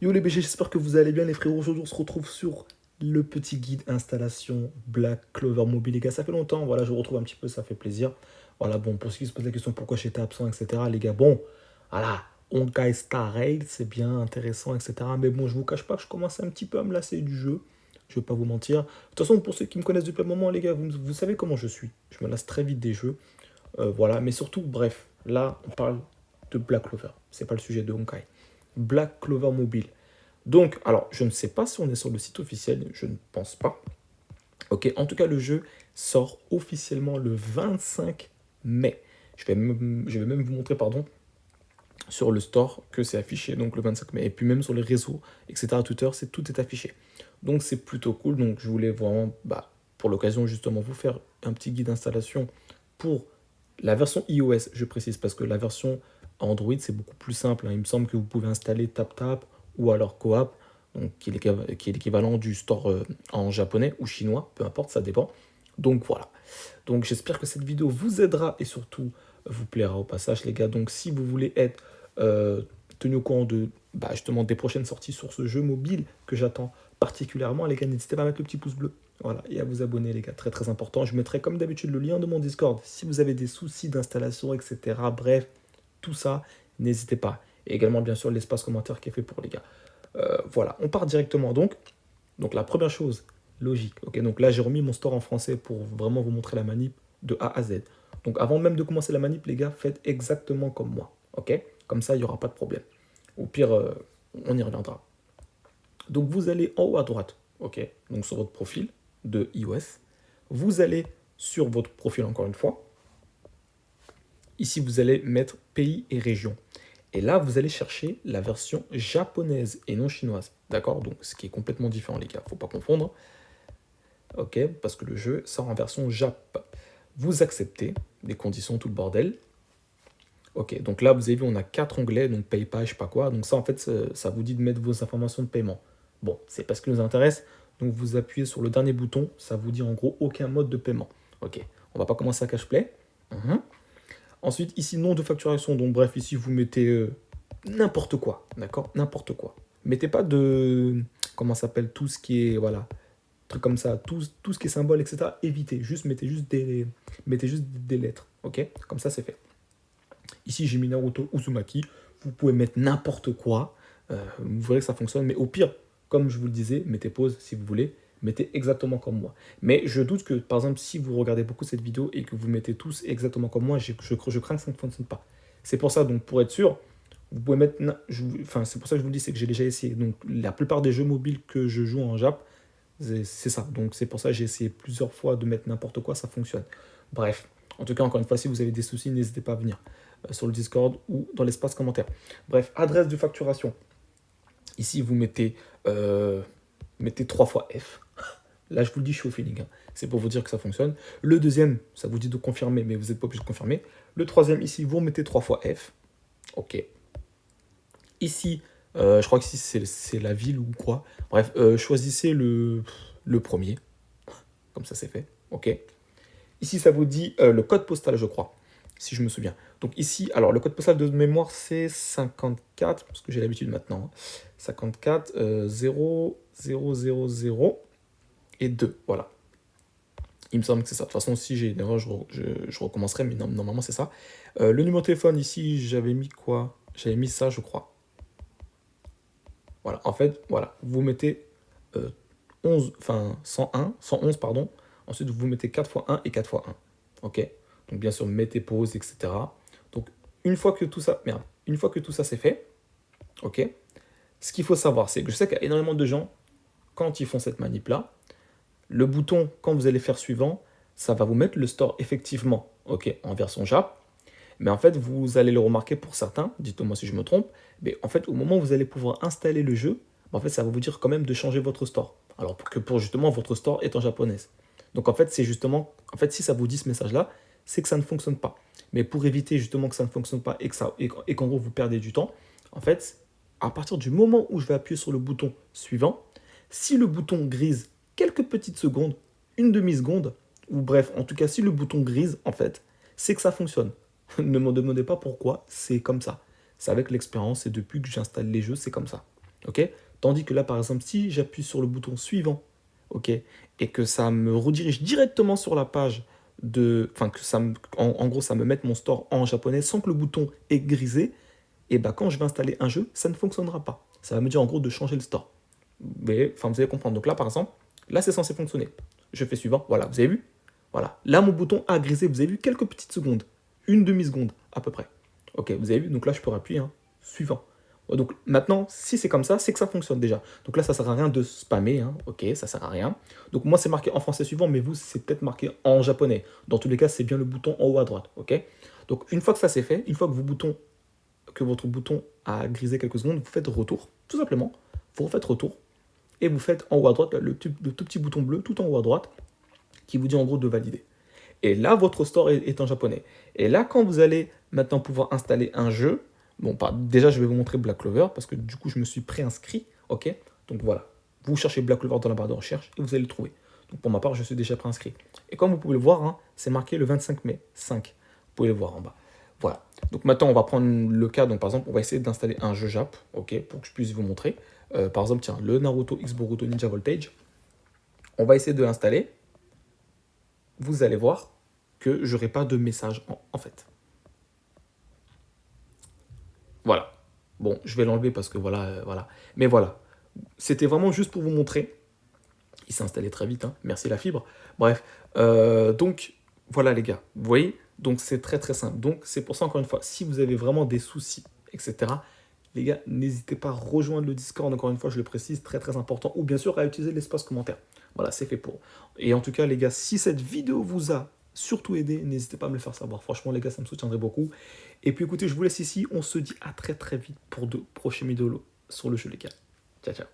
Yo les BG, j'espère que vous allez bien les frérots. Aujourd'hui on se retrouve sur le petit guide installation Black Clover Mobile. Les gars, ça fait longtemps, voilà, je vous retrouve un petit peu, ça fait plaisir. Voilà, bon, pour ceux qui se posent la question pourquoi j'étais absent, etc. Les gars, bon, voilà, on guy Star Rail, c'est bien intéressant, etc. Mais bon, je vous cache pas que je commence un petit peu à me lasser du jeu. Je vais pas vous mentir. De toute façon, pour ceux qui me connaissent depuis un moment, les gars, vous savez comment je suis. Je me lasse très vite des jeux. Voilà, mais surtout, bref, là, on parle de Black Clover. C'est pas le sujet de Honkai. Black Clover Mobile. Donc, alors, je ne sais pas si on est sur le site officiel, je ne pense pas. Ok, en tout cas, le jeu sort officiellement le 25 mai. Je vais même vous montrer, pardon, sur le store que c'est affiché, donc le 25 mai. Et puis même sur les réseaux, etc., Twitter, tout est affiché. Donc, c'est plutôt cool. Donc, je voulais vraiment, bah, pour l'occasion, justement, vous faire un petit guide d'installation pour la version iOS, je précise, parce que la version Android, c'est beaucoup plus simple, hein. Il me semble que vous pouvez installer TapTap ou alors Coap, donc, qui est l'équivalent du store en japonais ou chinois, peu importe, ça dépend. Donc voilà. Donc j'espère que cette vidéo vous aidera et surtout vous plaira au passage, les gars. Donc si vous voulez être tenu au courant de bah, justement des prochaines sorties sur ce jeu mobile que j'attends particulièrement, les gars, n'hésitez pas à mettre le petit pouce bleu. Voilà, et à vous abonner, les gars, très très important. Je mettrai comme d'habitude le lien de mon Discord si vous avez des soucis d'installation, etc. Bref, tout ça, n'hésitez pas. Et également, bien sûr, l'espace commentaire qui est fait pour les gars. Voilà, on part directement donc. Donc la première chose, logique. Ok, donc là, j'ai remis mon store en français pour vraiment vous montrer la manip de A à Z. Donc avant même de commencer la manip, les gars, faites exactement comme moi. Ok, comme ça, il n'y aura pas de problème. Au pire, on y reviendra. Donc vous allez en haut à droite, ok, donc sur votre profil de iOS. Vous allez sur votre profil encore une fois. Ici, vous allez mettre pays et région. Et là, vous allez chercher la version japonaise et non chinoise. D'accord? Donc, ce qui est complètement différent, les gars. Faut pas confondre. Ok? Parce que le jeu sort en version Jap. Vous acceptez les conditions, tout le bordel. Ok, donc là, vous avez vu, on a 4 onglets, donc PayPal, je sais pas quoi. Donc ça, en fait, ça vous dit de mettre vos informations de paiement. Bon, c'est pas ce qui nous intéresse. Donc vous appuyez sur le dernier bouton, ça vous dit en gros aucun mode de paiement. Ok, on va pas commencer à cash play. Mhm. Ensuite, ici, nom de facturation. Donc bref, ici, vous mettez n'importe quoi, d'accord? N'importe quoi. Mettez pas de, comment ça s'appelle, tout ce qui est, voilà, truc comme ça, tout ce qui est symbole, etc. Évitez, juste mettez juste des lettres, ok? Comme ça, c'est fait. Ici, j'ai mis Naruto Uzumaki. Vous pouvez mettre n'importe quoi. Vous verrez que ça fonctionne. Mais au pire, comme je vous le disais, mettez pause si vous voulez. Mettez exactement comme moi. Mais je doute que, par exemple, si vous regardez beaucoup cette vidéo et que vous mettez tous exactement comme moi, je crains que ça ne fonctionne pas. C'est pour ça, donc pour être sûr, vous pouvez mettre. Enfin, c'est pour ça que je vous le dis, c'est que j'ai déjà essayé. Donc la plupart des jeux mobiles que je joue en Jap, c'est ça. Donc c'est pour ça que j'ai essayé plusieurs fois de mettre n'importe quoi, ça fonctionne. Bref, en tout cas, encore une fois, si vous avez des soucis, n'hésitez pas à venir sur le Discord ou dans l'espace commentaire. Bref, adresse de facturation. Ici, vous mettez 3 fois F. Là, je vous le dis, je suis au feeling, hein. C'est pour vous dire que ça fonctionne. Le deuxième, ça vous dit de confirmer, mais vous n'êtes pas obligé de confirmer. Le troisième, ici, vous mettez 3 fois F. OK. Ici, je crois que ici, c'est la ville ou quoi. Bref, choisissez le premier. Comme ça, c'est fait. OK. Ici, ça vous dit le code postal, je crois, si je me souviens. Donc ici, alors le code postal de mémoire, c'est 54, parce que j'ai l'habitude maintenant, hein. 54 0 0 0 0 et 2, voilà. Il me semble que c'est ça. De toute façon, si j'ai une erreur, je recommencerai, mais normalement, c'est ça. Le numéro de téléphone, ici, j'avais mis quoi? J'avais mis ça, je crois. Voilà, en fait, voilà, vous mettez 111, pardon. Ensuite, vous mettez 4 fois 1 et 4 fois 1. OK? Donc, bien sûr, mettez pause, etc. Donc, une fois que tout ça c'est fait, OK? Ce qu'il faut savoir, c'est que je sais qu'il y a énormément de gens, quand ils font cette manip-là, le bouton, quand vous allez faire suivant, ça va vous mettre le store effectivement, OK, en version JAP. Mais en fait, vous allez le remarquer pour certains, dites-moi si je me trompe, mais en fait, au moment où vous allez pouvoir installer le jeu, en fait, ça va vous dire quand même de changer votre store. Alors que pour justement, votre store est en japonaise. Donc en fait, c'est justement, en fait, si ça vous dit ce message-là, c'est que ça ne fonctionne pas. Mais pour éviter justement que ça ne fonctionne pas et qu'en gros vous perdez du temps, en fait, à partir du moment où je vais appuyer sur le bouton suivant, si le bouton grise quelques petites secondes, une demi-seconde, ou bref, en tout cas, si le bouton grise, en fait, c'est que ça fonctionne. Ne me demandez pas pourquoi, c'est comme ça. C'est avec l'expérience et depuis que j'installe les jeux, c'est comme ça. ok? Tandis que là, par exemple, si j'appuie sur le bouton suivant, ok, et que ça me redirige directement sur la page enfin, que en gros, ça me mette mon store en japonais sans que le bouton est grisé, et bah quand je vais installer un jeu, ça ne fonctionnera pas. Ça va me dire en gros de changer le store. Mais, enfin, vous allez comprendre. Donc là, par exemple, là, c'est censé fonctionner. Je fais suivant. Voilà, vous avez vu? Voilà. Là, mon bouton a grisé. Vous avez vu quelques petites secondes. Une demi-seconde, à peu près. Ok, vous avez vu? Donc là, je peux appuyer. Hein. Suivant. Donc maintenant, si c'est comme ça, c'est que ça fonctionne déjà. Donc là, ça sert à rien de spammer. Hein. Ok, ça sert à rien. Donc moi, c'est marqué en français suivant, mais vous, c'est peut-être marqué en japonais. Dans tous les cas, c'est bien le bouton en haut à droite. Ok. Donc une fois que ça c'est fait, une fois que votre bouton a grisé quelques secondes, vous faites retour, tout simplement. Vous refaites retour et vous faites en haut à droite le tout petit bouton bleu tout en haut à droite qui vous dit en gros de valider. Et là, votre store est en japonais. Et là, quand vous allez maintenant pouvoir installer un jeu, bon, déjà, je vais vous montrer Black Clover parce que du coup, je me suis préinscrit. Ok. Donc voilà, vous cherchez Black Clover dans la barre de recherche et vous allez le trouver. Donc pour ma part, je suis déjà préinscrit. Et comme vous pouvez le voir, hein, c'est marqué le 25 mai 5. Vous pouvez le voir en bas. Voilà. Donc maintenant, on va prendre le cas. Donc par exemple, on va essayer d'installer un jeu Jap, ok, pour que je puisse vous montrer. Par exemple, tiens, le Naruto X Boruto Ninja Voltage. On va essayer de l'installer. Vous allez voir que je n'aurai pas de message en fait. Voilà. Bon, je vais l'enlever parce que voilà, voilà. Mais voilà. C'était vraiment juste pour vous montrer. Il s'est installé très vite, hein. Merci la fibre. Bref. Donc, voilà les gars. Vous voyez? Donc, c'est très très simple. Donc, c'est pour ça, encore une fois, si vous avez vraiment des soucis, etc., les gars, n'hésitez pas à rejoindre le Discord, encore une fois, je le précise, très très important, ou bien sûr à utiliser l'espace commentaire. Voilà, c'est fait pour. Et en tout cas, les gars, si cette vidéo vous a surtout aidé, n'hésitez pas à me le faire savoir. Franchement, les gars, ça me soutiendrait beaucoup. Et puis écoutez, je vous laisse ici. On se dit à très très vite pour de prochaines vidéos sur le jeu, les gars. Ciao, ciao.